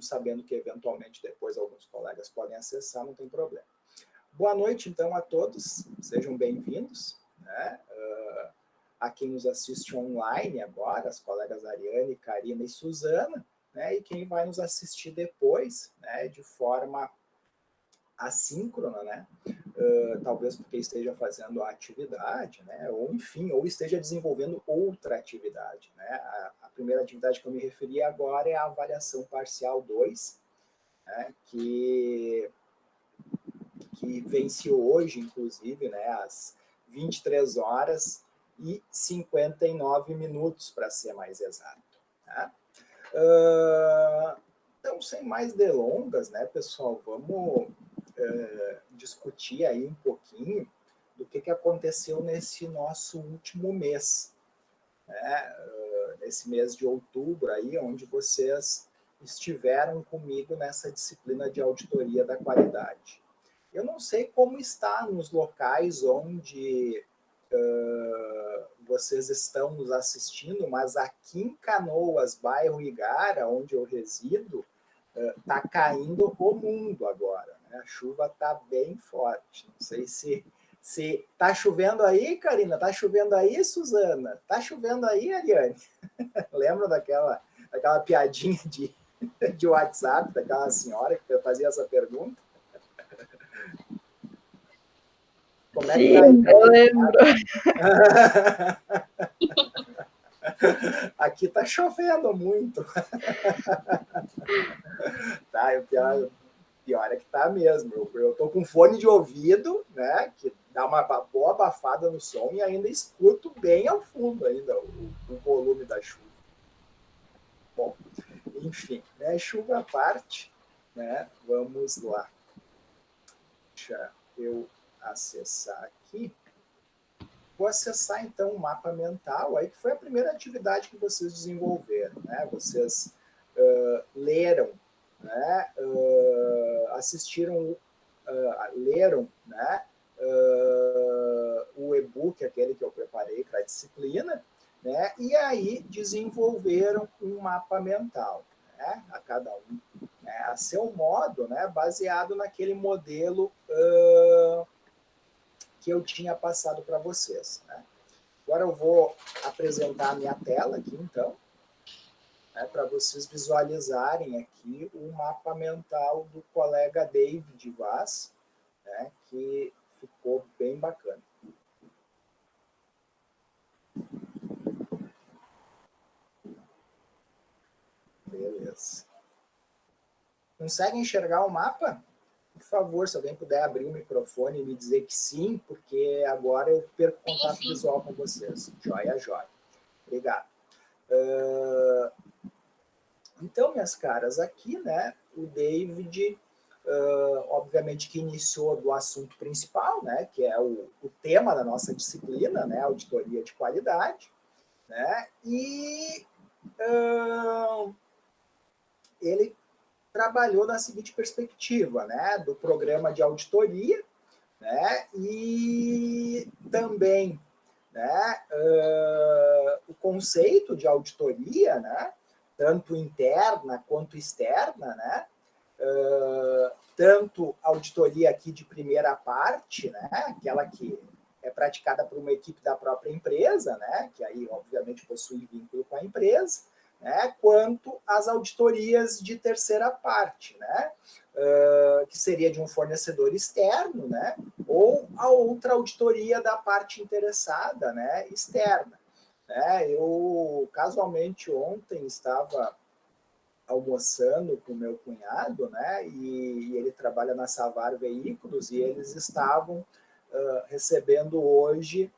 sabendo que eventualmente depois alguns colegas podem acessar, não tem problema. Boa noite, então, a todos, sejam bem-vindos, né? A quem nos assiste online agora, as colegas Ariane, Karina e Suzana, né? E quem vai nos assistir depois, né? De forma assíncrona, né? Talvez porque esteja fazendo a atividade, né? Ou enfim, ou esteja desenvolvendo outra atividade, né? A primeira atividade que eu me referi agora é a avaliação parcial 2, né? Que venceu hoje, inclusive, né? Às 23 horas e 59 minutos, para ser mais exato, tá? Então, sem mais delongas, né, pessoal, vamos discutir aí um pouquinho do que aconteceu nesse nosso último mês, né, nesse mês de outubro aí, onde vocês estiveram comigo nessa disciplina de auditoria da qualidade. Eu não sei como está nos locais onde vocês estão nos assistindo, mas aqui em Canoas, bairro Igara, onde eu resido, está caindo o mundo agora, né? A chuva está bem forte. Não sei se está chovendo aí, Karina? Está chovendo aí, Suzana? Está chovendo aí, Ariane? Lembra daquela piadinha de WhatsApp daquela senhora que fazia essa pergunta? Como é que tá aí? Sim, eu lembro. Aqui está chovendo muito. Tá, pior é que tá mesmo. Eu tô com fone de ouvido, né, que dá uma boa abafada no som e ainda escuto bem ao fundo ainda o volume da chuva. Bom, enfim, né, chuva à parte, né, vamos lá. Deixa eu acessar aqui. Vou acessar, então, o mapa mental, aí que foi a primeira atividade que vocês desenvolveram, né? Vocês leram, né? Assistiram, leram, né? O e-book, aquele que eu preparei para a disciplina, né? E aí desenvolveram um mapa mental, né? A cada um, né? A seu modo, né? Baseado naquele modelo que eu tinha passado para vocês, né? Agora eu vou apresentar a minha tela aqui, então, né, para vocês visualizarem aqui o mapa mental do colega David Vaz, né, que ficou bem bacana. Beleza. Consegue enxergar o mapa? Por favor, se alguém puder abrir o microfone e me dizer que sim, porque agora eu perco contato visual com vocês. Joia, joia. Obrigado. Então, minhas caras, aqui, né, o David, obviamente que iniciou do assunto principal, né, que é o tema da nossa disciplina, né, auditoria de qualidade, né, e ele trabalhou na seguinte perspectiva, né, do programa de auditoria, né, e também, né, o conceito de auditoria, né, tanto interna quanto externa, né, tanto auditoria aqui de primeira parte, né, aquela que é praticada por uma equipe da própria empresa, né, que aí obviamente possui vínculo com a empresa, né, quanto as auditorias de terceira parte, né, que seria de um fornecedor externo, né, ou a outra auditoria da parte interessada, né, externa. Né. Eu, casualmente, ontem estava almoçando com meu cunhado, né, e ele trabalha na Savar Veículos, e eles estavam recebendo hoje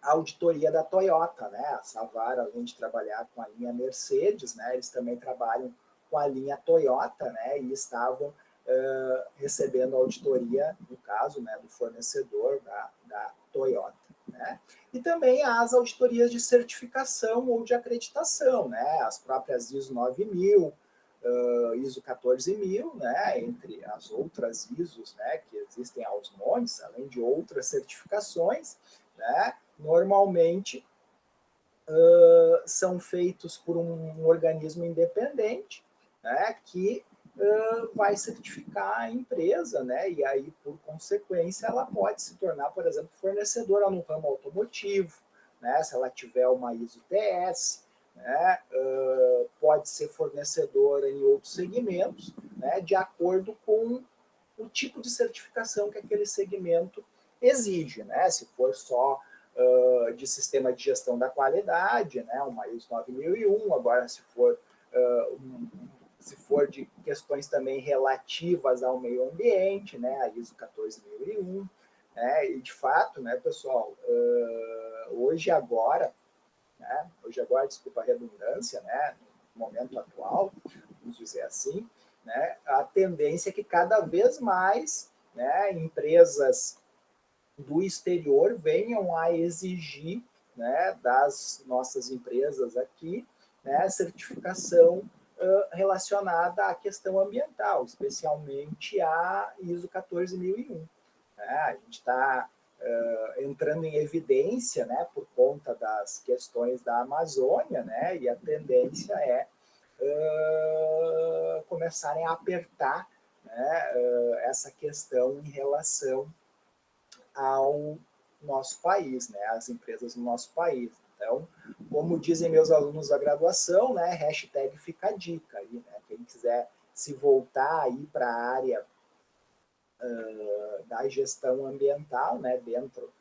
a auditoria da Toyota, né? A Savar, além de trabalhar com a linha Mercedes, né, eles também trabalham com a linha Toyota, né, e estavam recebendo a auditoria, no caso, né, do fornecedor da Toyota, né? E também as auditorias de certificação ou de acreditação, né? As próprias ISO 9000, ISO 14000, né, entre as outras ISOs, né, que existem aos montes, além de outras certificações, né, normalmente são feitos por um organismo independente, né, que vai certificar a empresa, né, e aí, por consequência, ela pode se tornar, por exemplo, fornecedora no ramo automotivo, né, se ela tiver uma ISO TS, né, pode ser fornecedora em outros segmentos, né, de acordo com o tipo de certificação que aquele segmento exige, né? Se for só de sistema de gestão da qualidade, né? Uma ISO 9001, agora se for de questões também relativas ao meio ambiente, né? A ISO 14001, né? E de fato, né, pessoal, hoje agora, desculpa a redundância, né? No momento atual, vamos dizer assim, né, a tendência é que cada vez mais, né, empresas do exterior venham a exigir, né, das nossas empresas aqui, né, certificação relacionada à questão ambiental, especialmente a ISO 14001. Né? A gente está entrando em evidência, né, por conta das questões da Amazônia, né, e a tendência é começarem a apertar, né, essa questão em relação ao nosso país, né, às empresas no nosso país. Então, como dizem meus alunos da graduação, né, hashtag fica a dica aí, né, quem quiser se voltar aí para a área da gestão ambiental, né, dentro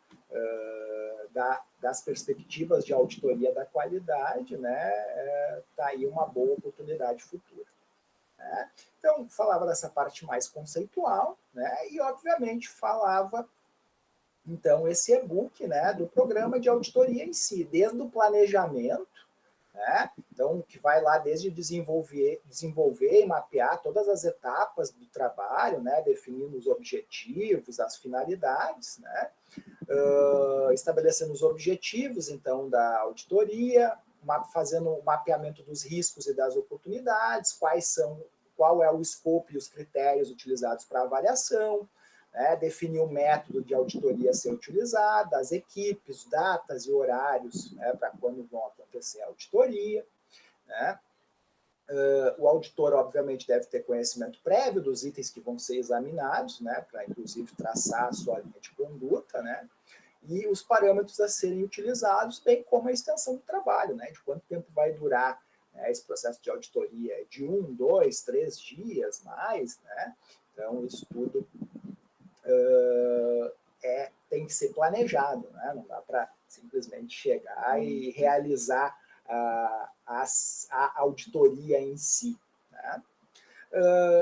das perspectivas de auditoria da qualidade, né, tá aí uma boa oportunidade futura. Né? Então, falava dessa parte mais conceitual, né, e, obviamente, falava, então, esse e-book, né, do programa de auditoria em si, desde o planejamento, né? Então, que vai lá desde desenvolver e mapear todas as etapas do trabalho, né? Definindo os objetivos, as finalidades, né? Estabelecendo os objetivos, então, da auditoria, fazendo o mapeamento dos riscos e das oportunidades, qual é o escopo e os critérios utilizados para avaliação, né, definir o método de auditoria a ser utilizado, as equipes, datas e horários, né, para quando vão acontecer a auditoria. Né. O auditor, obviamente, deve ter conhecimento prévio dos itens que vão ser examinados, né, para, inclusive, traçar a sua linha de conduta, né, e os parâmetros a serem utilizados, bem como a extensão do trabalho, né, de quanto tempo vai durar, né, esse processo de auditoria, de 1, 2, 3 dias, mais, né, então isso tudo tem que ser planejado, né? Não dá para simplesmente chegar e realizar a auditoria em si. Né?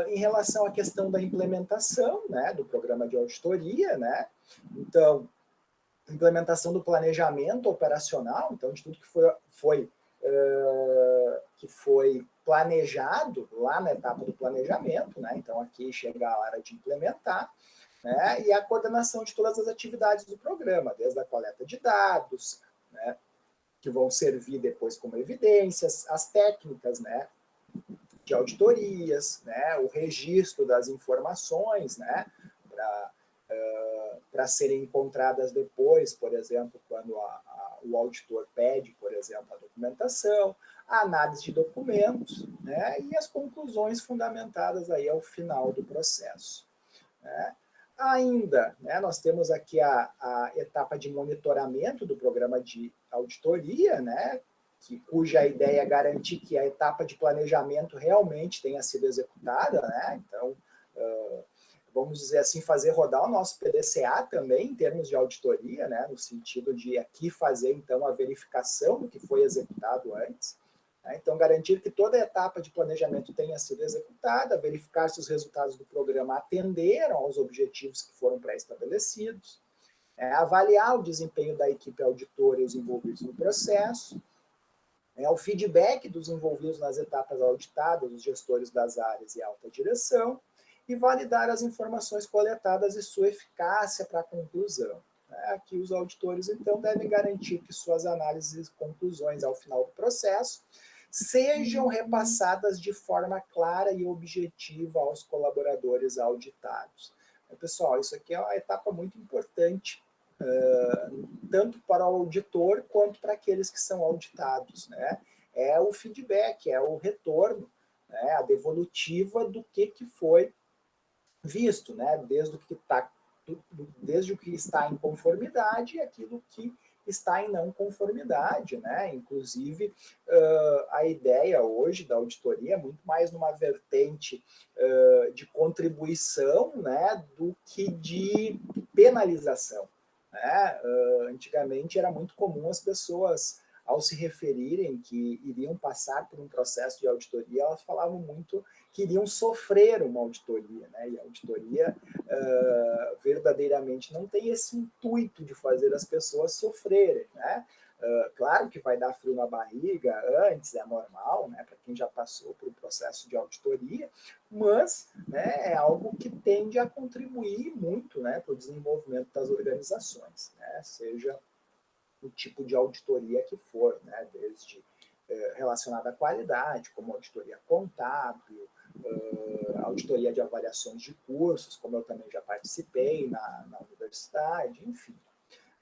Em relação à questão da implementação, né, do programa de auditoria, né? Então, implementação do planejamento operacional, então, de tudo que foi planejado lá na etapa do planejamento, né? Então, aqui chega a hora de implementar, né, e a coordenação de todas as atividades do programa, desde a coleta de dados, né, que vão servir depois como evidências, as técnicas, né, de auditorias, né, o registro das informações, né, para serem encontradas depois, por exemplo, quando o auditor pede, por exemplo, a documentação, a análise de documentos, né, e as conclusões fundamentadas aí ao final do processo. Né. Ainda, né, nós temos aqui a etapa de monitoramento do programa de auditoria, né, cuja ideia é garantir que a etapa de planejamento realmente tenha sido executada, né, então, vamos dizer assim, fazer rodar o nosso PDCA também, em termos de auditoria, né, no sentido de aqui fazer, então, a verificação do que foi executado antes. Então, garantir que toda a etapa de planejamento tenha sido executada, verificar se os resultados do programa atenderam aos objetivos que foram pré-estabelecidos, avaliar o desempenho da equipe auditora e os envolvidos no processo, o feedback dos envolvidos nas etapas auditadas, os gestores das áreas e alta direção, e validar as informações coletadas e sua eficácia para a conclusão. Aqui os auditores, então, devem garantir que suas análises e conclusões ao final do processo sejam repassadas de forma clara e objetiva aos colaboradores auditados. Pessoal, isso aqui é uma etapa muito importante, tanto para o auditor quanto para aqueles que são auditados. Né? É o feedback, é o retorno, né, a devolutiva do que foi visto, né, desde o que está em conformidade e aquilo que está em não conformidade, né? Inclusive, a ideia hoje da auditoria é muito mais numa vertente de contribuição, né, do que de penalização, né? Antigamente era muito comum as pessoas, ao se referirem que iriam passar por um processo de auditoria, elas falavam muito que iriam sofrer uma auditoria, né? E a auditoria verdadeiramente não tem esse intuito de fazer as pessoas sofrerem, né? Claro que vai dar frio na barriga antes, é normal, né, para quem já passou por um processo de auditoria, mas, né, é algo que tende a contribuir muito, né, para o desenvolvimento das organizações, né, seja o tipo de auditoria que for, né, desde relacionada à qualidade, como auditoria contábil, auditoria de avaliações de cursos, como eu também já participei na universidade, enfim,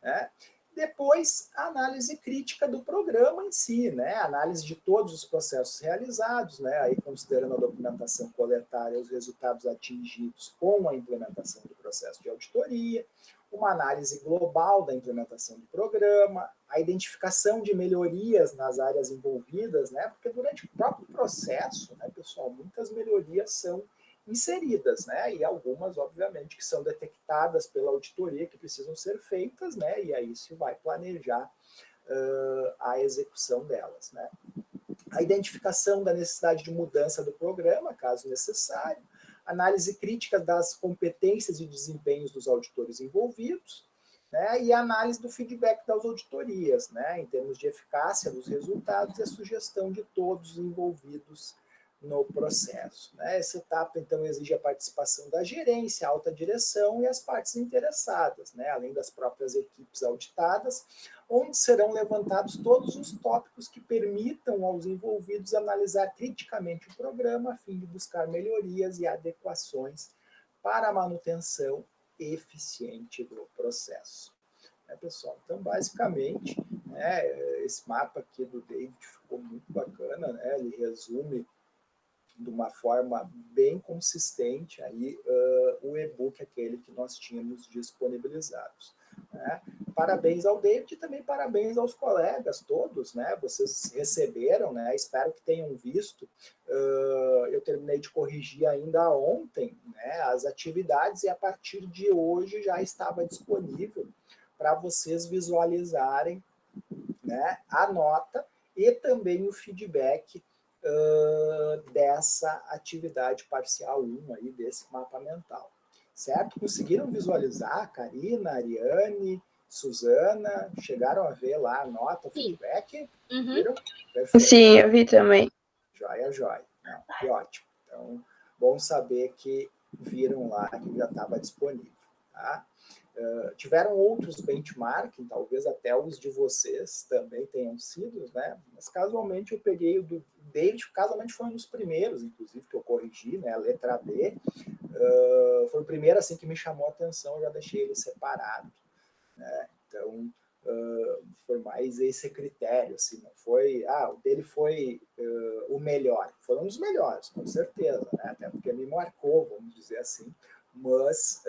né? Depois, a análise crítica do programa em si, né? Análise de todos os processos realizados, né? Aí considerando a documentação coletada e os resultados atingidos com a implementação do processo de auditoria, uma análise global da implementação do programa, a identificação de melhorias nas áreas envolvidas, né? Porque durante o próprio processo, né, pessoal, muitas melhorias são inseridas, né? E algumas, obviamente, que são detectadas pela auditoria que precisam ser feitas, né? E aí se vai planejar a execução delas, né? A identificação da necessidade de mudança do programa, caso necessário, análise crítica das competências e desempenhos dos auditores envolvidos, né? E a análise do feedback das auditorias, né? Em termos de eficácia dos resultados e a sugestão de todos os envolvidos no processo, né? Essa etapa, então, exige a participação da gerência, a alta direção e as partes interessadas, né? Além das próprias equipes auditadas, onde serão levantados todos os tópicos que permitam aos envolvidos analisar criticamente o programa a fim de buscar melhorias e adequações para a manutenção eficiente do processo. Pessoal, então, basicamente, né, esse mapa aqui do David ficou muito bacana, né? Ele resume de uma forma bem consistente aí o e-book aquele que nós tínhamos disponibilizados, né? Parabéns ao David e também parabéns aos colegas todos, né? Vocês receberam, né? Espero que tenham visto. Eu terminei de corrigir ainda ontem, né, as atividades e a partir de hoje já estava disponível para vocês visualizarem, né, a nota e também o feedback dessa atividade parcial 1 aí, desse mapa mental. Certo? Conseguiram visualizar? Karina, Ariane, Suzana, chegaram a ver lá a nota, o feedback? Uhum. Viram? Perfeito. Sim, eu vi também. Joia, joia. Não, que ótimo. Então, bom saber que viram lá que já estava disponível. Tá? Tiveram outros benchmarking, talvez até os de vocês também tenham sido, né? Mas casualmente eu peguei o do David, casualmente foi um dos primeiros, inclusive, que eu corrigi, né? A letra D. Foi o primeiro assim que me chamou a atenção, eu já deixei ele separado, né? Então, foi mais esse critério, assim, não foi, o dele foi o melhor, foi um dos melhores, com certeza, né? Até porque me marcou, vamos dizer assim, mas,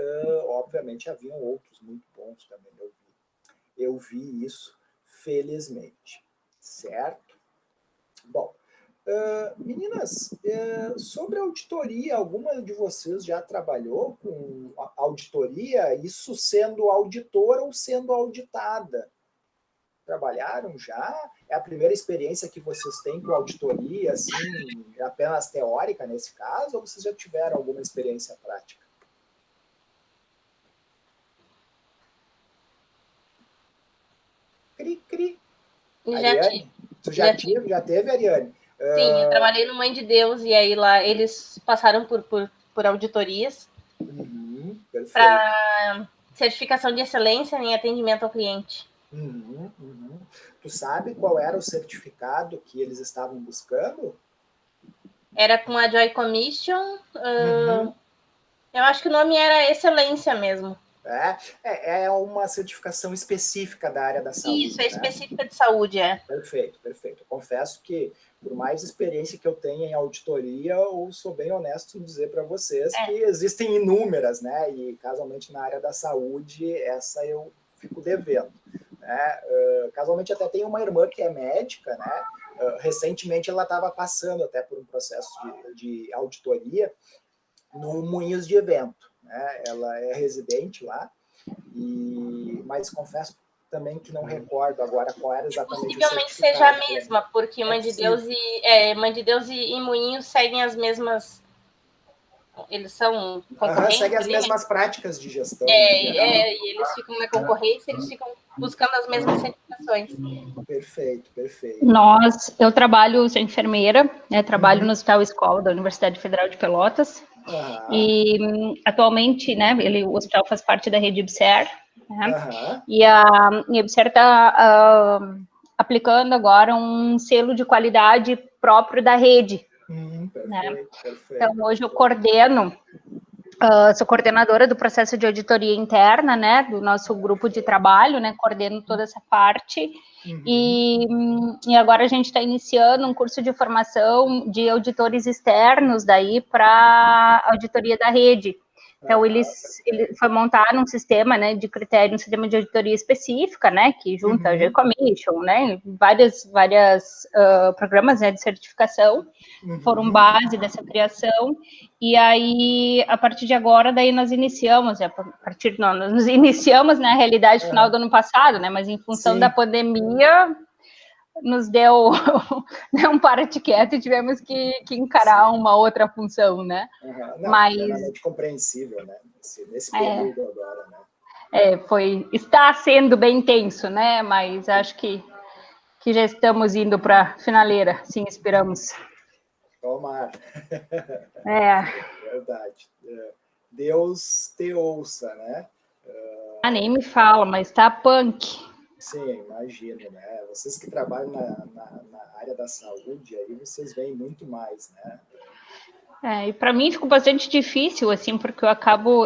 obviamente, haviam outros muito bons também, eu vi isso, felizmente, certo? Bom, meninas, sobre auditoria, alguma de vocês já trabalhou com auditoria, isso sendo auditora ou sendo auditada? Trabalharam já? É a primeira experiência que vocês têm com auditoria, assim, apenas teórica nesse caso, ou vocês já tiveram alguma experiência prática? Cri, cri. Ariane, tu já teve, Ariane? Sim, eu trabalhei no Mãe de Deus e aí lá eles passaram por auditorias para certificação de excelência em atendimento ao cliente. Tu sabe qual era o certificado que eles estavam buscando? Era com a Joy Commission. Eu acho que o nome era excelência mesmo. É uma certificação específica da área da saúde. Isso, é específica de saúde, é. Perfeito, perfeito. Eu confesso que por mais experiência que eu tenha em auditoria, eu sou bem honesto em dizer para vocês que existem inúmeras, né? E casualmente na área da saúde, essa eu fico devendo. Né? Casualmente até tem uma irmã que é médica, né? Recentemente ela estava passando até por um processo de auditoria no Moinhos de Vento, né? Ela é residente lá, mas confesso também que não recordo agora qual era exatamente possivelmente o certificado. Seja a mesma, porque Mãe de Deus e Moinhos seguem as mesmas. Eles são concorrentes. Segue as mesmas práticas de gestão. E eles ficam na concorrência, eles ficam buscando as mesmas certificações. Perfeito, perfeito. Eu trabalho, sou enfermeira, né, trabalho no Hospital Escola da Universidade Federal de Pelotas, e atualmente, né, o hospital faz parte da rede IBSER, né, e a IBSER está aplicando agora um selo de qualidade próprio da rede. Perfeito, né? perfeito. Então, hoje eu sou coordenadora do processo de auditoria interna, né, do nosso grupo de trabalho, né, coordeno toda essa parte, e agora a gente está iniciando um curso de formação de auditores externos daí para auditoria da rede. Então, ele foi montar um sistema, né, de critério, um sistema de auditoria específica, né, que junta a G-Commission, né, vários programas, né, de certificação, foram base dessa criação, e aí, a partir de agora, daí nós iniciamos, nós nos iniciamos na realidade final do ano passado, né, mas em função da pandemia, nos deu um para-quieto e tivemos que encarar uma outra função, né? Não, mas plenamente compreensível, né? Nesse período agora, né? Está sendo bem intenso, né? Mas acho que já estamos indo para a finaleira, sim, esperamos. Tomara. Verdade. Deus te ouça, né? Nem me fala, mas tá punk. Sim, imagino, né? Vocês que trabalham na área da saúde, aí vocês veem muito mais, né? E para mim ficou bastante difícil, assim, porque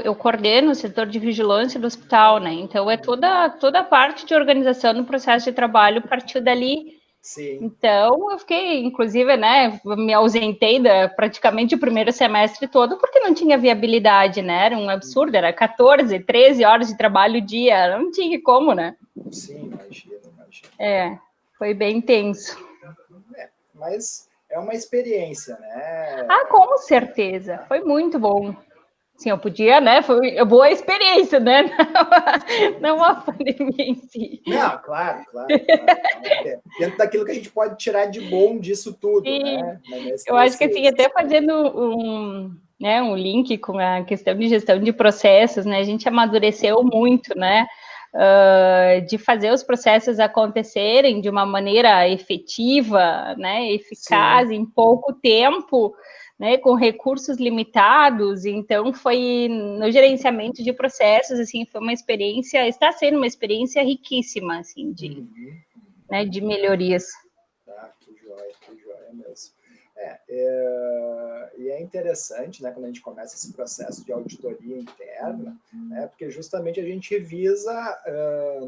eu coordeno o setor de vigilância do hospital, né? Então, toda a parte de organização do processo de trabalho partiu dali. Sim. Então, eu fiquei, inclusive, né, me ausentei praticamente o primeiro semestre todo, porque não tinha viabilidade, né? Era um absurdo, era 14, 13 horas de trabalho dia, não tinha como, né? Sim, imagino. Foi bem intenso. Mas é uma experiência, né? Com certeza, foi muito bom. Sim, eu podia, né? Foi boa experiência, né? Não a pandemia em si. Não, claro. Dentro daquilo que a gente pode tirar de bom disso tudo, Sim. né? Eu acho que assim, até fazendo um link com a questão de gestão de processos, né? A gente amadureceu muito, né? De fazer os processos acontecerem de uma maneira efetiva, né? Eficaz, em pouco tempo, né, com recursos limitados. Então, foi no gerenciamento de processos, assim, está sendo uma experiência riquíssima, assim, de melhorias. Que joia mesmo. E é interessante, né, quando a gente começa esse processo de auditoria interna, né, porque justamente a gente visa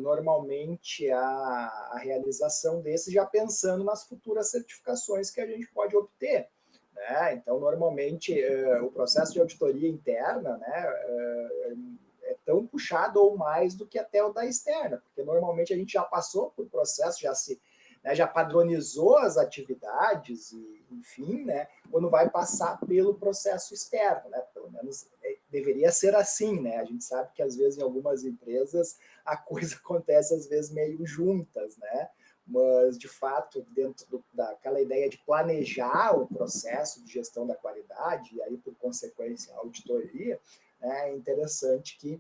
normalmente a realização desse já pensando nas futuras certificações que a gente pode obter. Né? Então, normalmente, o processo de auditoria interna, né, é tão puxado ou mais do que até o da externa, porque normalmente a gente já passou por processo, já padronizou as atividades, e, enfim, né, quando vai passar pelo processo externo, né, pelo menos deveria ser assim, né, a gente sabe que às vezes em algumas empresas a coisa acontece às vezes meio juntas, né, mas de fato dentro daquela ideia de planejar o processo de gestão da qualidade e aí por consequência a auditoria, né, é interessante que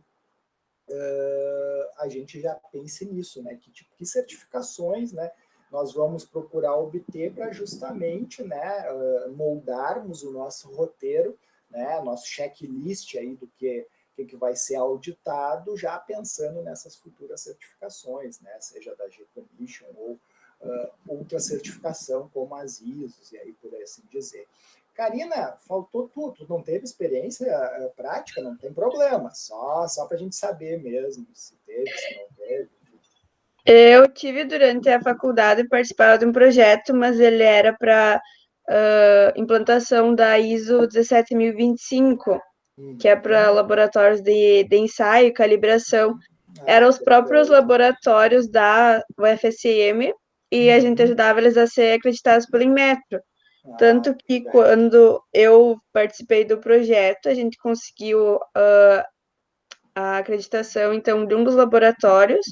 a gente já pense nisso, né, que certificações, né, nós vamos procurar obter para justamente, né, moldarmos o nosso roteiro, né, nosso checklist aí do que vai ser auditado, já pensando nessas futuras certificações, né, seja da G-Commission ou outra certificação como as ISOs, e aí por assim dizer. Karina, faltou tudo, não teve experiência prática, não tem problema, só para a gente saber mesmo se teve, se não teve. Eu tive durante a faculdade participar de um projeto, mas ele era para implantação da ISO 17025, que é para laboratórios de ensaio e calibração. Eram os próprios laboratórios da UFSM e a gente ajudava eles a ser acreditados pelo Inmetro. Tanto que quando eu participei do projeto, a gente conseguiu a acreditação, então, de um dos laboratórios,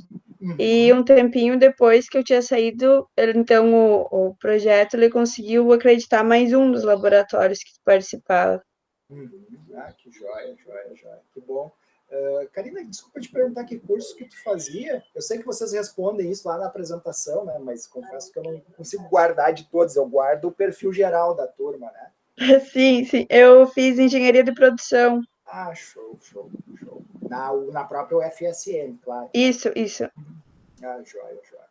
e um tempinho depois que eu tinha saído, então o projeto ele conseguiu acreditar mais um dos laboratórios que participava. Que joia, joia, joia. Que bom. Karina, desculpa te perguntar que curso que tu fazia. Eu sei que vocês respondem isso lá na apresentação, né? Mas confesso que eu não consigo guardar de todos. Eu guardo o perfil geral da turma, né? Sim, sim. Eu fiz engenharia de produção. Show, show, show. Na própria UFSM, claro. Isso. Joia, joia.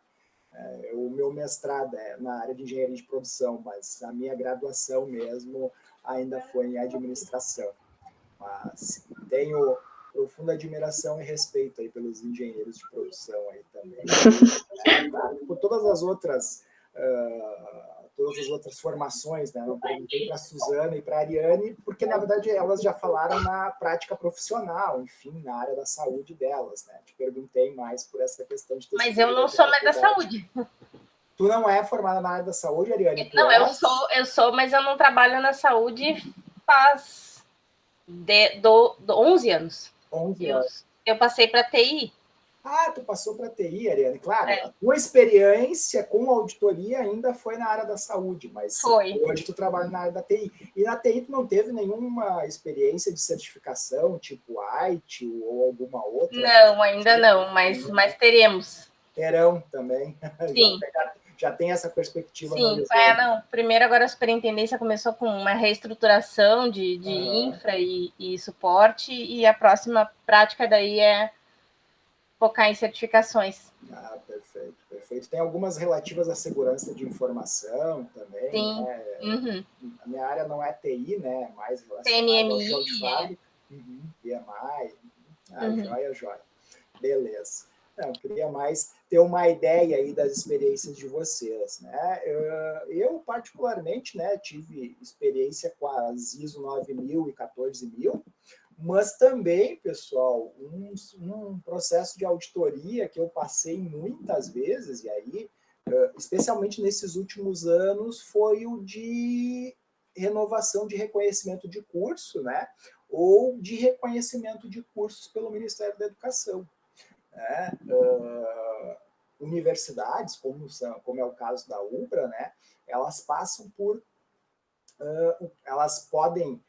O meu mestrado é na área de engenharia de produção, mas a minha graduação mesmo ainda foi em administração. Mas tenho profunda admiração e respeito aí pelos engenheiros de produção aí também. Por todas as outras formações, né? Eu perguntei para a Suzana e para a Ariane, porque, na verdade, elas já falaram na prática profissional, enfim, na área da saúde delas, né? Te perguntei mais por essa questão de ter. Mas eu não sou mais da saúde. Tu não é formada na área da saúde, Ariane? Não, eu sou, mas eu não trabalho na saúde faz 11 anos. 11 anos. Eu passei para TI. Tu passou para TI, Ariane. Claro, a tua experiência com auditoria ainda foi na área da saúde, mas hoje tu trabalha na área da TI. E na TI tu não teve nenhuma experiência de certificação, tipo IT ou alguma outra? Não, ainda não, mas teremos. Terão também. Sim. Já tem essa perspectiva. Sim, não. Primeiro, agora a superintendência começou com uma reestruturação de infra e suporte, e a próxima prática daí é focar em certificações. Perfeito, perfeito. Tem algumas relativas à segurança de informação também. Sim. Né? A minha área não é TI, né? Mais relacionada TMMI, ao chão de fábrica. PMI. Joia, joia. Beleza. Eu queria mais ter uma ideia aí das experiências de vocês, né? Eu particularmente, né, tive experiência com as ISO 9000 e 14000, mas também, pessoal, um processo de auditoria que eu passei muitas vezes, e aí, especialmente nesses últimos anos, foi o de renovação de reconhecimento de curso, né? Ou de reconhecimento de cursos pelo Ministério da Educação. Né? Universidades, como é o caso da UBRA, né? Elas passam por... elas podem,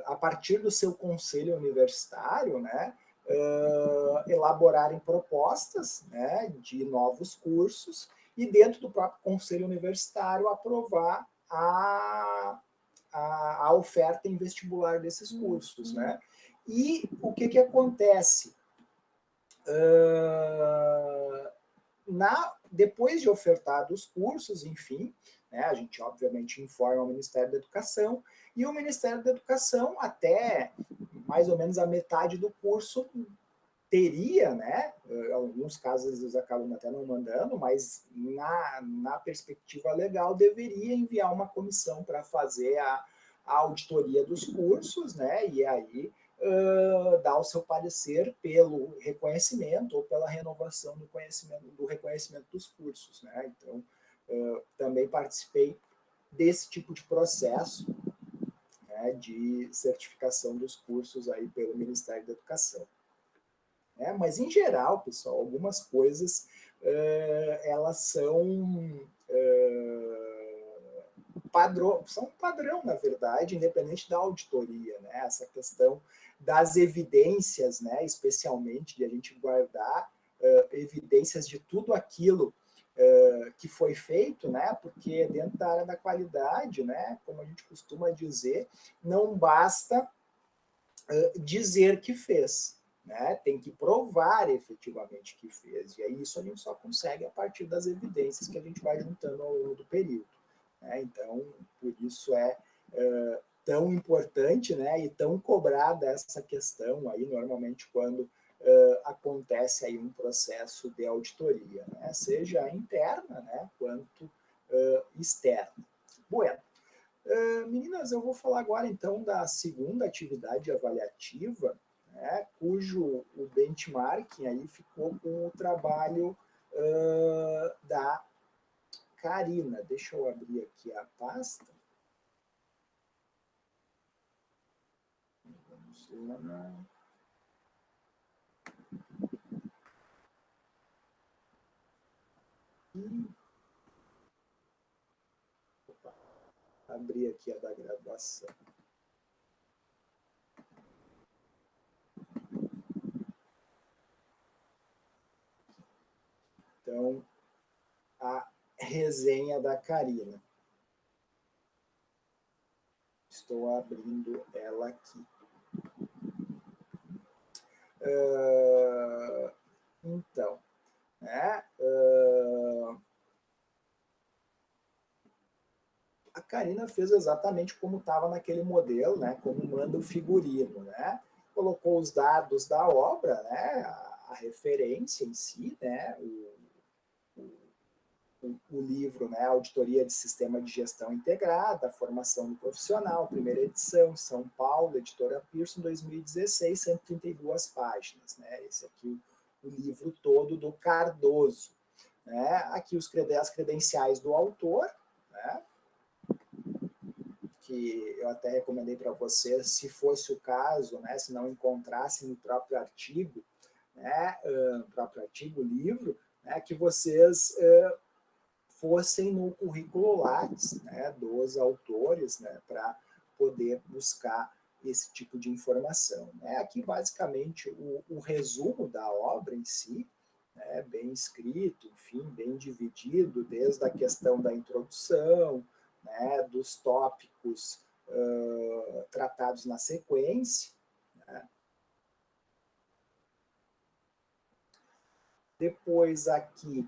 a partir do seu conselho universitário, né, elaborarem propostas, né, de novos cursos e, dentro do próprio conselho universitário, aprovar a oferta em vestibular desses cursos. Né? E o que acontece? Depois de ofertados os cursos, enfim, né, a gente obviamente informa o Ministério da Educação, e o Ministério da Educação, até mais ou menos a metade do curso, teria, né, em alguns casos eles acabam até não mandando, mas na perspectiva legal deveria enviar uma comissão para fazer a auditoria dos cursos, né, e aí dar o seu parecer pelo reconhecimento ou pela renovação do reconhecimento dos cursos. Né? Então, também participei desse tipo de processo, né, de certificação dos cursos aí pelo Ministério da Educação. Mas, em geral, pessoal, algumas coisas elas são padrão, na verdade, independente da auditoria. Né? Essa questão das evidências, né? Especialmente de a gente guardar evidências de tudo aquilo que foi feito, né? Porque dentro da área da qualidade, né? Como a gente costuma dizer, não basta dizer que fez, né? Tem que provar efetivamente que fez, e aí isso a gente só consegue a partir das evidências que a gente vai juntando ao longo do período. Né? Então, por isso é tão importante, né, e tão cobrada essa questão aí, normalmente, quando acontece aí um processo de auditoria, né? Seja interna, né, quanto externa. Bueno, meninas, eu vou falar agora então da segunda atividade avaliativa, né, cujo o benchmarking aí ficou com o trabalho da Karina. Deixa eu abrir aqui a pasta. Vamos lá. Opa, abri aqui a da graduação. Então, a resenha da Karina. Estou abrindo ela aqui. Então, né, a Karina fez exatamente como estava naquele modelo, né, como manda o figurino, né? Colocou os dados da obra, né, a referência em si, né, o livro, né, Auditoria de Sistema de Gestão Integrada, Formação do Profissional, primeira edição, São Paulo, editora Pearson, 2016, 132 páginas. Né? Esse aqui o livro todo do Cardoso. Né? Aqui as credenciais do autor, né? Que eu até recomendei para vocês, se fosse o caso, né, se não encontrasse no próprio artigo, né, livro, né, que vocês fossem no currículo Lattes, né, dos autores, né, para poder buscar esse tipo de informação. Né? Aqui, basicamente, o resumo da obra em si, né, bem escrito, enfim, bem dividido, desde a questão da introdução, né, dos tópicos tratados na sequência, né? Depois aqui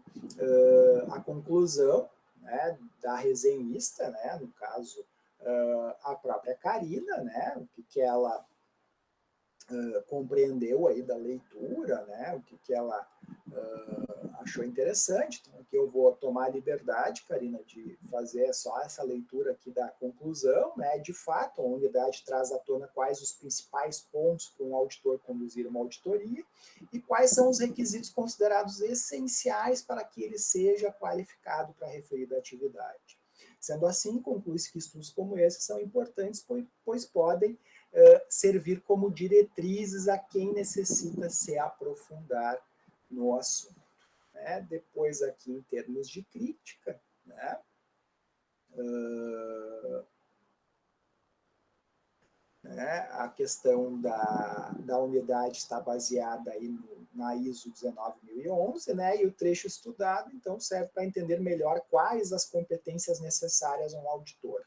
a conclusão, né, da resenhista, né, no caso a própria Karina, né, o que ela compreendeu aí da leitura, né, o que ela achou interessante. Então aqui eu vou tomar a liberdade, Karina, de fazer só essa leitura aqui da conclusão, né, de fato a unidade traz à tona quais os principais pontos para um auditor conduzir uma auditoria e quais são os requisitos considerados essenciais para que ele seja qualificado para a referida atividade. Sendo assim, conclui-se que estudos como esse são importantes, pois podem servir como diretrizes a quem necessita se aprofundar no assunto. Né? Depois, aqui, em termos de crítica, né? A questão da unidade está baseada aí na ISO 19011, né? E o trecho estudado, então, serve para entender melhor quais as competências necessárias a um auditor.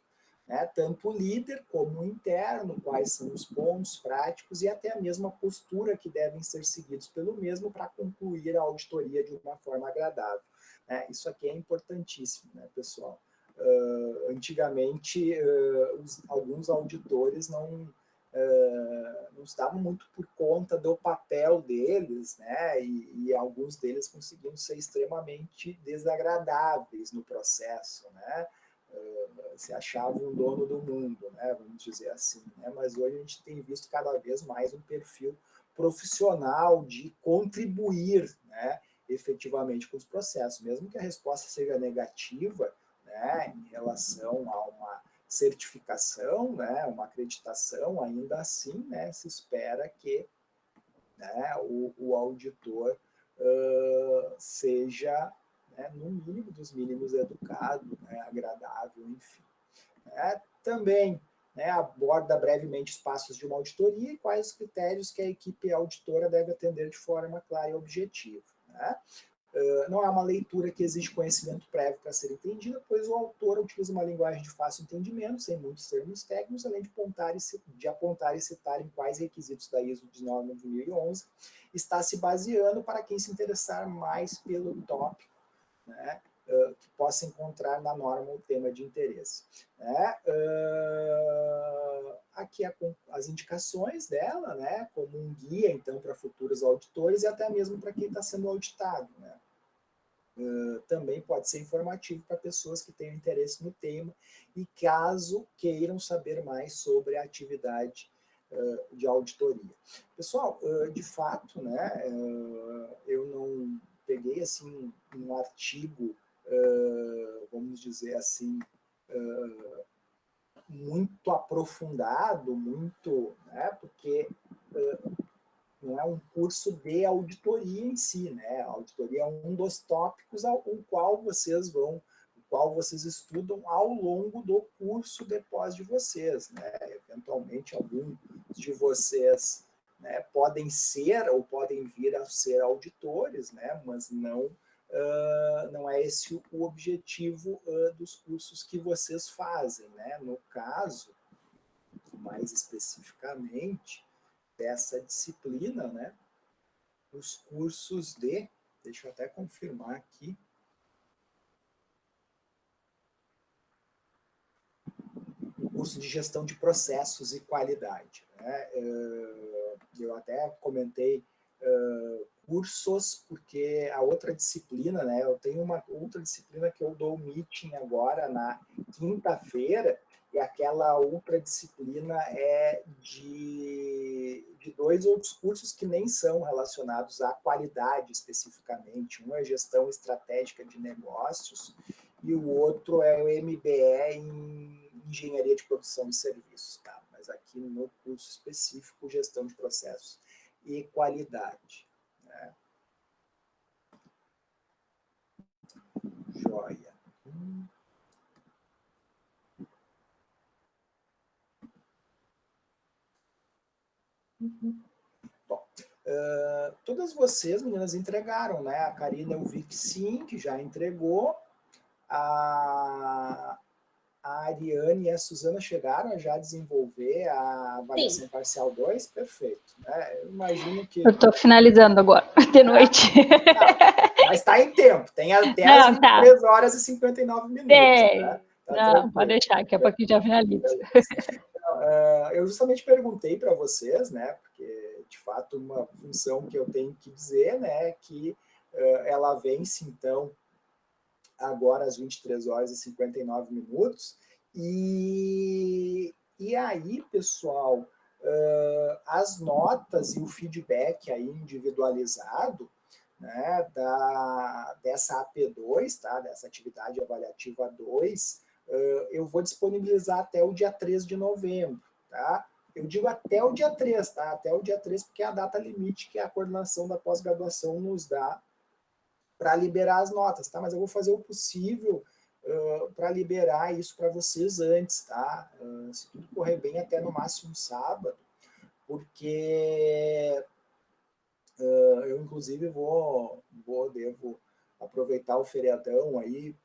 Né? Tanto o líder como o interno, quais são os pontos práticos e até a mesma postura que devem ser seguidos pelo mesmo para concluir a auditoria de uma forma agradável. Né? Isso aqui é importantíssimo, né, pessoal? Antigamente, alguns auditores não estavam muito por conta do papel deles, né? E alguns deles conseguiam ser extremamente desagradáveis no processo, né? Se achavam um dono do mundo, né? Vamos dizer assim. Né? Mas hoje a gente tem visto cada vez mais um perfil profissional de contribuir, né, efetivamente com os processos, mesmo que a resposta seja negativa, né, em relação a uma certificação, né, uma acreditação, ainda assim, né, se espera que, né, o auditor seja, né, no mínimo dos mínimos educado, né, agradável, enfim. Também, né, aborda brevemente os passos de uma auditoria e quais os critérios que a equipe auditora deve atender de forma clara e objetiva. Né? Não é uma leitura que exige conhecimento prévio para ser entendida, pois o autor utiliza uma linguagem de fácil entendimento, sem muitos termos técnicos, além de apontar e citar em quais requisitos da ISO 19011 está se baseando para quem se interessar mais pelo tópico, né, que possa encontrar na norma o tema de interesse. Né? Aqui as indicações dela, né? Como um guia, então, para futuros auditores e até mesmo para quem está sendo auditado. Né? Também pode ser informativo para pessoas que tenham interesse no tema e caso queiram saber mais sobre a atividade de auditoria. Pessoal, de fato, né, eu não peguei assim um artigo, vamos dizer assim, muito aprofundado, muito, né, porque não é um curso de auditoria em si, né? A auditoria é um dos tópicos ao qual vocês estudam ao longo do curso depois de vocês, né? Eventualmente, alguns de vocês, né, podem ser ou podem vir a ser auditores, né? Mas não é esse o objetivo dos cursos que vocês fazem, né? No caso, mais especificamente, dessa disciplina, né? Os cursos deixa eu até confirmar aqui, o curso de gestão de processos e qualidade, né? Eu até comentei cursos, porque a outra disciplina, né? Eu tenho uma outra disciplina que eu dou meeting agora na quinta-feira, e aquela outra disciplina é de 2 outros cursos que nem são relacionados à qualidade especificamente. Um é gestão estratégica de negócios e o outro é o MBE em engenharia de produção e serviços. Tá? Mas aqui no curso específico, gestão de processos e qualidade. Né? Joia. Bom, todas vocês, meninas, entregaram, né? A Karina, eu vi que sim, que já entregou. A Ariane e a Suzana chegaram a já desenvolver a avaliação parcial 2? Perfeito. Né? Eu imagino que... Eu estou finalizando agora, de noite. Mas está em tempo, tem até as 23 horas e 59 minutos. Né? Não, pode deixar, daqui a pouquinho já finaliza. Eu justamente perguntei para vocês, né, porque, de fato, uma função que eu tenho que dizer, né, é que ela vence, então, agora às 23 horas e 59 minutos, e aí, pessoal, as notas e o feedback aí individualizado, né, dessa AP2, tá, dessa atividade avaliativa 2, eu vou disponibilizar até o dia 3 de novembro, tá? Eu digo até o dia 3, tá? Até o dia 3, porque é a data limite que a coordenação da pós-graduação nos dá para liberar as notas, tá? Mas eu vou fazer o possível para liberar isso para vocês antes, tá? Se tudo correr bem, até no máximo sábado, porque eu, inclusive, devo aproveitar o feriadão aí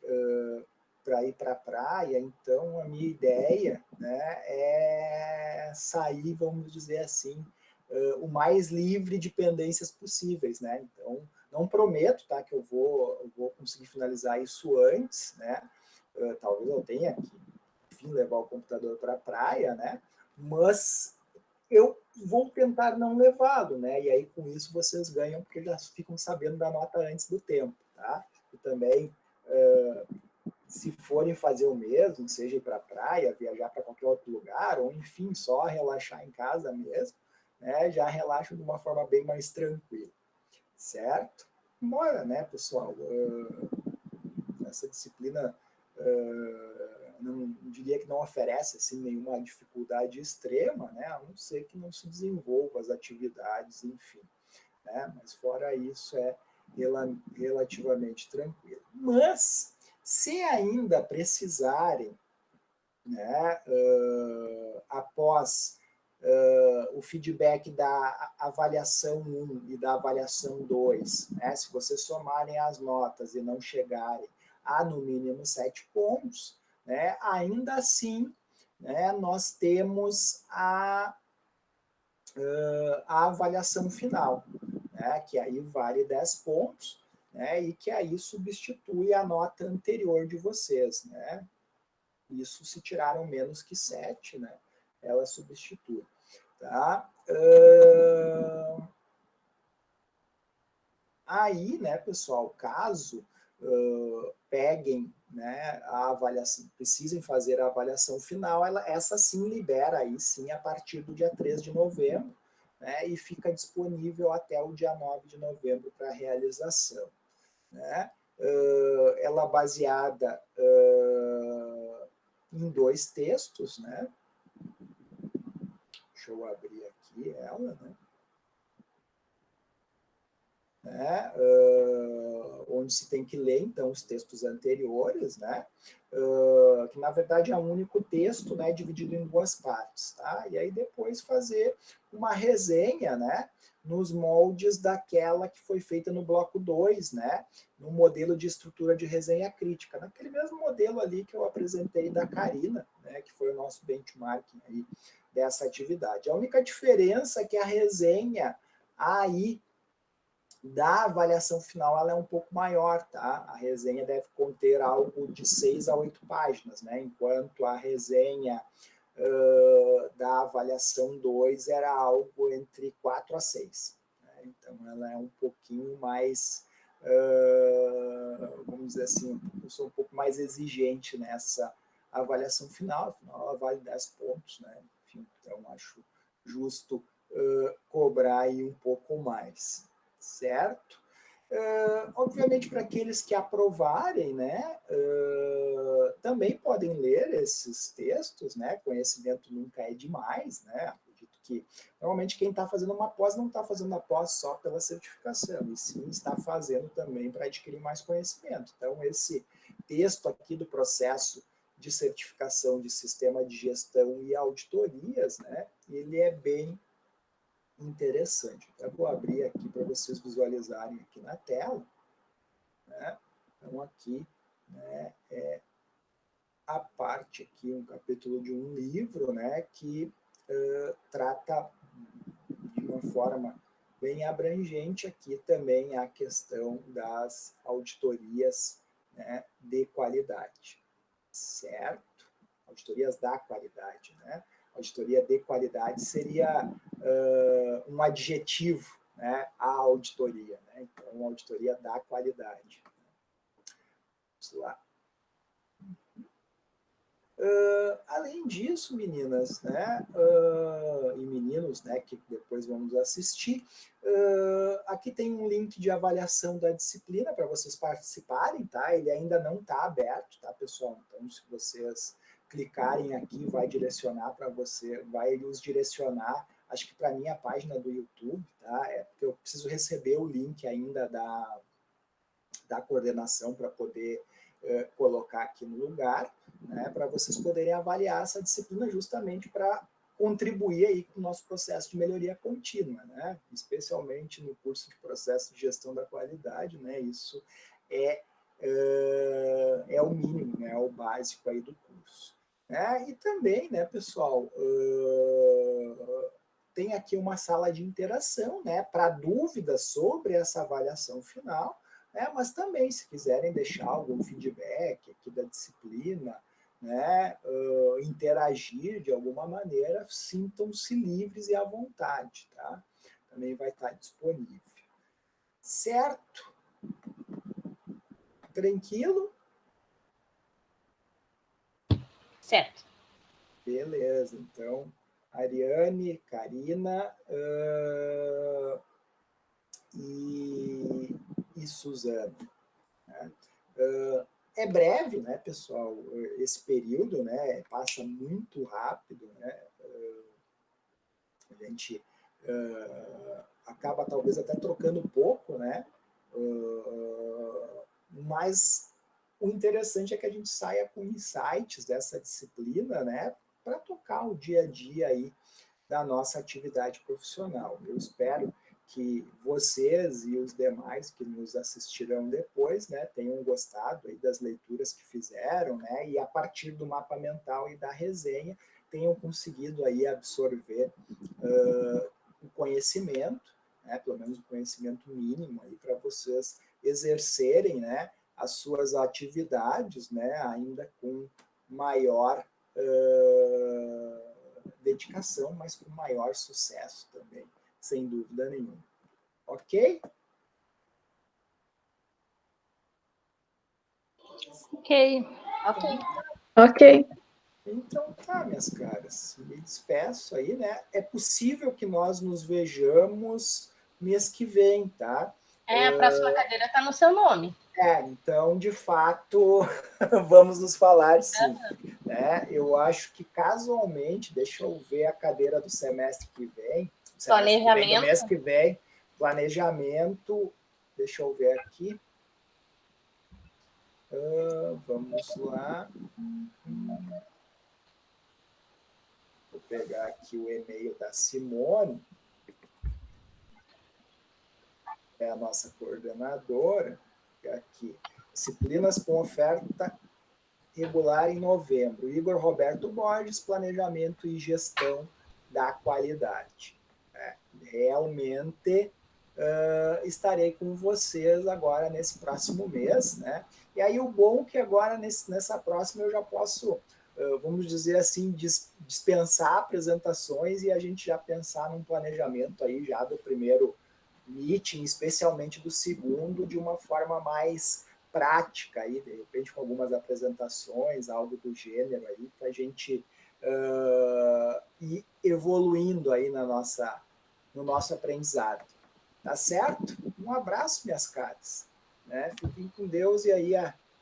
para ir para a praia. Então, a minha ideia, né, é sair, vamos dizer assim, o mais livre de pendências possíveis, né? Então, não prometo, tá, que eu vou conseguir finalizar isso antes, né? Talvez eu tenha que, enfim, levar o computador para a praia, né? Mas eu vou tentar não levá-lo, né? E aí, com isso, vocês ganham, porque já ficam sabendo da nota antes do tempo, tá? E também, se forem fazer o mesmo, seja ir para a praia, viajar para qualquer outro lugar, ou, enfim, só relaxar em casa mesmo, né? Já relaxam de uma forma bem mais tranquila, certo? Embora, né, pessoal, essa disciplina... não diria que não oferece assim, nenhuma dificuldade extrema, né? A não ser que não se desenvolva as atividades, enfim. Né? Mas fora isso é relativamente tranquilo. Mas, se ainda precisarem, né, após o feedback da avaliação 1 e da avaliação 2, né, se vocês somarem as notas e não chegarem a, no mínimo, 7 pontos, né, ainda assim, né, nós temos a avaliação final, né, que aí vale 10 pontos, né, e que aí substitui a nota anterior de vocês, né? Isso se tiraram menos que 7, né? Ela substitui, tá? Aí, né, pessoal, caso peguem, né, a avaliação, precisem fazer a avaliação final, essa sim libera aí sim a partir do dia 3 de novembro, né, e fica disponível até o dia 9 de novembro para realização, né? Ela baseada em 2 textos, né? Deixa eu abrir aqui ela, né? Onde se tem que ler, então, os textos anteriores, né? Que, na verdade, é um único texto, né? Dividido em 2 partes, tá? E aí depois fazer uma resenha, né? Nos moldes daquela que foi feita no bloco 2, né? No modelo de estrutura de resenha crítica, naquele mesmo modelo ali que eu apresentei da Karina, né? Que foi o nosso benchmarking aí dessa atividade. A única diferença é que a resenha aí da avaliação final ela é um pouco maior, tá? A resenha deve conter algo de 6 a 8 páginas, né? Enquanto a resenha da avaliação 2 era algo entre 4 a 6. Né? Então, ela é um pouquinho mais, vamos dizer assim, eu sou um pouco mais exigente nessa avaliação final, afinal ela vale 10 pontos, né? Enfim, então, acho justo cobrar aí um pouco mais. Certo? Obviamente, para aqueles que aprovarem, né, também podem ler esses textos, né? Conhecimento nunca é demais, né? Acredito que normalmente quem está fazendo uma pós não está fazendo a pós só pela certificação, e sim está fazendo também para adquirir mais conhecimento. Então, esse texto aqui do processo de certificação de sistema de gestão e auditorias, né? Ele é bem interessante. Eu vou abrir aqui para vocês visualizarem aqui na tela, né? Então, aqui, né, é a parte aqui, um capítulo de um livro, né, que trata de uma forma bem abrangente aqui também a questão das auditorias, né, de qualidade, certo? Auditorias da qualidade, né? Auditoria de qualidade seria um adjetivo, né, à auditoria, né? Então, auditoria da qualidade. Vamos lá. Além disso, meninas, né, e meninos, né, que depois vamos assistir, aqui tem um link de avaliação da disciplina para vocês participarem, tá? Ele ainda não está aberto, tá, pessoal? Então, se vocês clicarem aqui, vai direcionar para você, vai os direcionar, acho que para a minha página do YouTube, tá? É porque eu preciso receber o link ainda da coordenação para poder colocar aqui no lugar, né, para vocês poderem avaliar essa disciplina justamente para contribuir aí com o nosso processo de melhoria contínua, né, especialmente no curso de processo de gestão da qualidade, né, isso é o mínimo, né, é o básico aí do curso. E também, né, pessoal, tem aqui uma sala de interação, né, para dúvidas sobre essa avaliação final, mas também, se quiserem deixar algum feedback aqui da disciplina, né, interagir de alguma maneira, sintam-se livres e à vontade, tá? Também vai estar disponível. Certo? Tranquilo? Certo. Beleza, então, Ariane, Karina e Suzana. Né? É breve, né, pessoal, esse período, né, passa muito rápido, né, a gente acaba talvez até trocando um pouco, né, mas o interessante é que a gente saia com insights dessa disciplina, né, para tocar o dia a dia aí da nossa atividade profissional. Eu espero que vocês e os demais que nos assistirão depois, né, tenham gostado aí das leituras que fizeram, né, e a partir do mapa mental e da resenha tenham conseguido aí absorver o conhecimento, né, pelo menos o conhecimento mínimo aí para vocês exercerem, né, as suas atividades, né, ainda com maior dedicação, mas com maior sucesso também, sem dúvida nenhuma. Ok? Ok. Ok. Então tá, minhas caras, me despeço aí, né? É possível que nós nos vejamos mês que vem, tá? A próxima cadeira está no seu nome. Então, de fato, vamos nos falar sim. Né? Eu acho que casualmente, deixa eu ver a cadeira do semestre que vem, Planejamento. Do mês que vem, planejamento, deixa eu ver aqui. Vamos lá. Vou pegar aqui o e-mail da Simone, é a nossa coordenadora, aqui. Disciplinas com oferta regular em novembro. Igor Roberto Borges, planejamento e gestão da qualidade. Realmente estarei com vocês agora nesse próximo mês, né? E aí o bom é que agora nessa próxima eu já posso, vamos dizer assim, dispensar apresentações e a gente já pensar num planejamento aí já do primeiro meeting, especialmente do segundo, de uma forma mais prática aí, de repente com algumas apresentações, algo do gênero aí, para a gente ir evoluindo aí no nosso aprendizado. Tá certo? Um abraço, minhas caras. Né? Fiquem com Deus e aí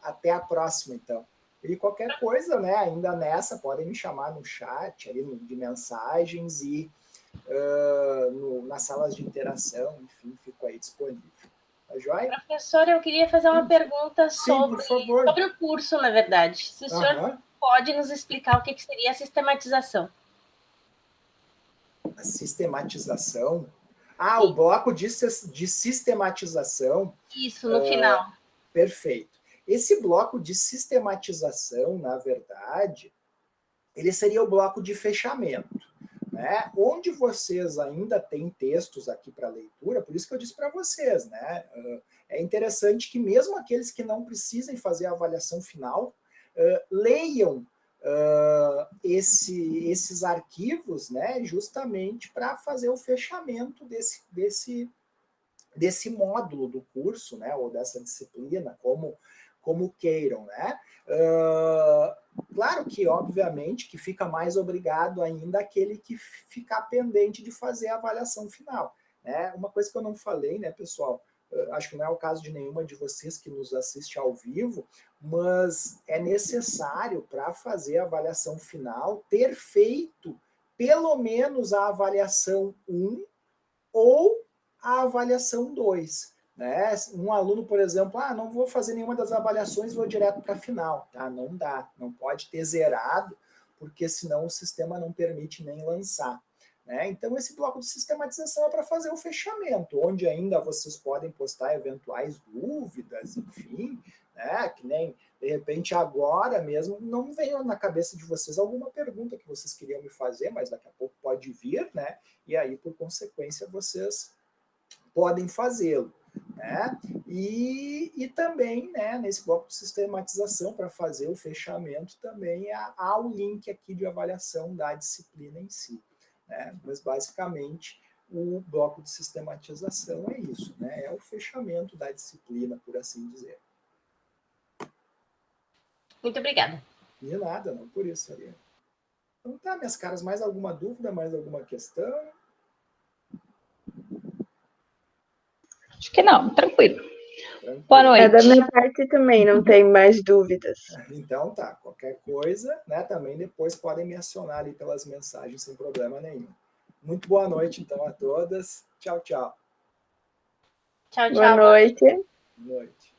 até a próxima, então. E qualquer coisa, né, ainda nessa, podem me chamar no chat, ali de mensagens e nas salas de interação, enfim, fico aí disponível. Tá joia? Professor, eu queria fazer uma pergunta sobre o curso, na verdade. Se o senhor pode nos explicar o que seria a sistematização. A sistematização? O bloco de sistematização. Isso, no final. Perfeito. Esse bloco de sistematização, na verdade, ele seria o bloco de fechamento. Né? Onde vocês ainda têm textos aqui para leitura, por isso que eu disse para vocês, né? É interessante que mesmo aqueles que não precisem fazer a avaliação final, leiam esses arquivos, né? Justamente para fazer o fechamento desse módulo do curso, né? Ou dessa disciplina, como queiram, né? Claro que, obviamente, que fica mais obrigado ainda aquele que ficar pendente de fazer a avaliação final. Né? Uma coisa que eu não falei, né, pessoal, acho que não é o caso de nenhuma de vocês que nos assiste ao vivo, mas é necessário, para fazer a avaliação final, ter feito pelo menos a avaliação 1 ou a avaliação 2. Né? Um aluno, por exemplo, não vou fazer nenhuma das avaliações, vou direto para a final. Tá? Não dá, não pode ter zerado, porque senão o sistema não permite nem lançar. Né? Então, esse bloco de sistematização é para fazer o fechamento, onde ainda vocês podem postar eventuais dúvidas, enfim, né? Que nem, de repente, agora mesmo, não veio na cabeça de vocês alguma pergunta que vocês queriam me fazer, mas daqui a pouco pode vir, né? E aí, por consequência, vocês podem fazê-lo. Né? E também, né, nesse bloco de sistematização, para fazer o fechamento, também há o link aqui de avaliação da disciplina em si. Né? Mas, basicamente, o bloco de sistematização é isso, né? É o fechamento da disciplina, por assim dizer. Muito obrigada. De nada, não por isso, Ariane. Então tá, minhas caras, mais alguma dúvida, mais alguma questão? Acho que não, tranquilo. Boa noite. Da minha parte também, não tem mais dúvidas. Então tá, qualquer coisa, né, também depois podem me acionar ali pelas mensagens sem problema nenhum. Muito boa noite, então, a todas. Tchau, tchau. Tchau, tchau. Boa noite. Boa noite.